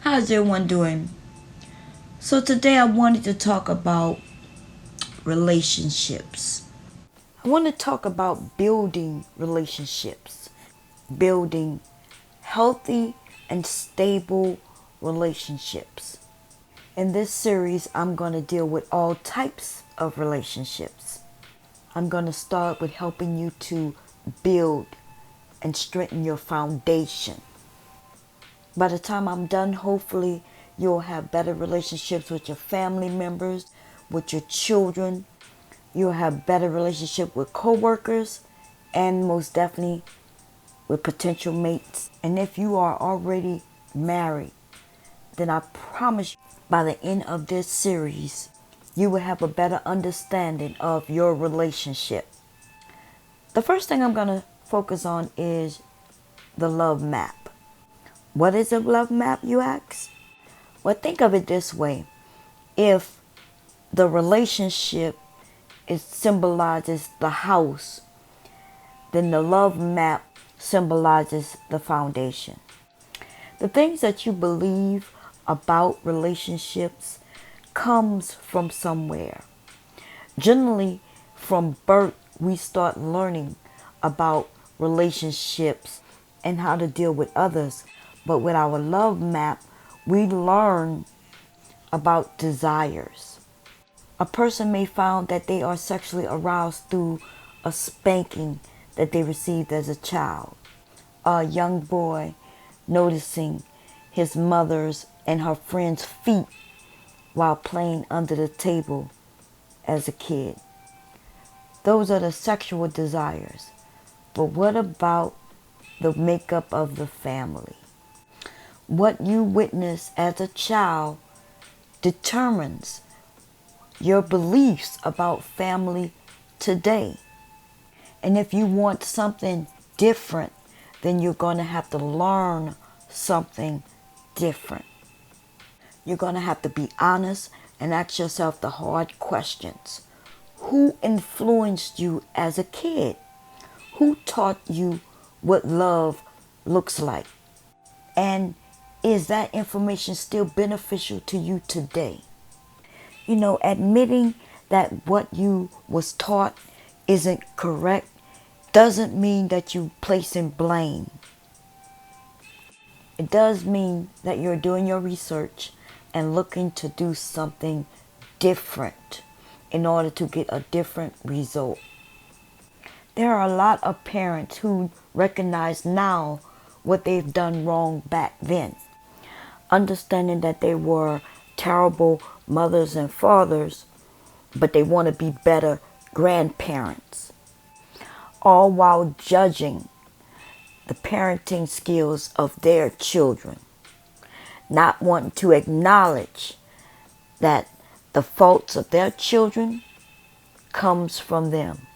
How's everyone doing? So today I wanted to talk about relationships. I want to talk about building relationships, building healthy and stable relationships. In this series, I'm going to deal with all types of relationships. I'm going to start with helping you to build and strengthen your foundation. By the time I'm done, hopefully you'll have better relationships with your family members, with your children. You'll have better relationship with coworkers, and most definitely with potential mates. And if you are already married, then I promise you, by the end of this series, you will have a better understanding of your relationship. The first thing I'm going to focus on is the love map. What is a love map, you ask? Well, think of it this way. If the relationship symbolizes the house, then the love map symbolizes the foundation. The things that you believe about relationships comes from somewhere. Generally, from birth, we start learning about relationships and how to deal with others. But with our love map, we learn about desires. A person may find that they are sexually aroused through a spanking that they received as a child. A young boy noticing his mother's and her friend's feet while playing under the table as a kid. Those are the sexual desires. But what about the makeup of the family? What you witness as a child determines your beliefs about family today. And if you want something different, then you're going to have to learn something different. You're going to have to be honest and ask yourself the hard questions. Who influenced you as a kid? Who taught you what love looks like? And is that information still beneficial to you today? You know, admitting that what you was taught isn't correct doesn't mean that you placing blame. It does mean that you're doing your research and looking to do something different in order to get a different result. There are a lot of parents who recognize now what they've done wrong back then, understanding that they were terrible mothers and fathers, but they want to be better grandparents, all while judging the parenting skills of their children, not wanting to acknowledge that the faults of their children comes from them.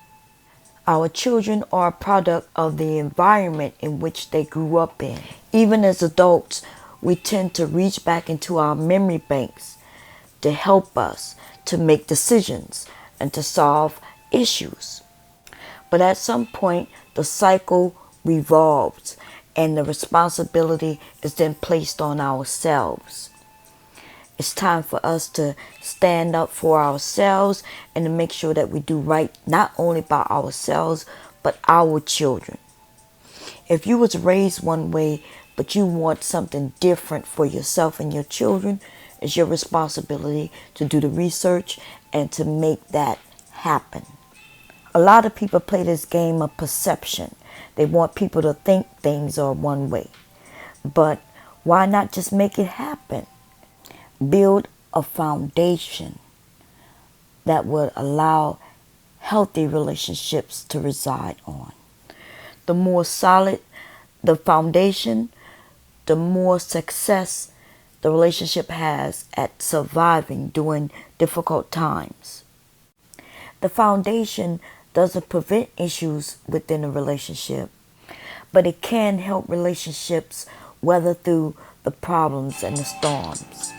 Our children are a product of the environment in which they grew up in. Even as adults, we tend to reach back into our memory banks to help us to make decisions and to solve issues. But at some point, the cycle revolves and the responsibility is then placed on ourselves. It's time for us to stand up for ourselves and to make sure that we do right, not only by ourselves, but our children. If you was raised one way, but you want something different for yourself and your children, it's your responsibility to do the research and to make that happen. A lot of people play this game of perception. They want people to think things are one way. But why not just make it happen? Build a foundation that would allow healthy relationships to reside on. The more solid the foundation, the more success the relationship has at surviving during difficult times. The foundation doesn't prevent issues within a relationship, but it can help relationships weather through the problems and the storms.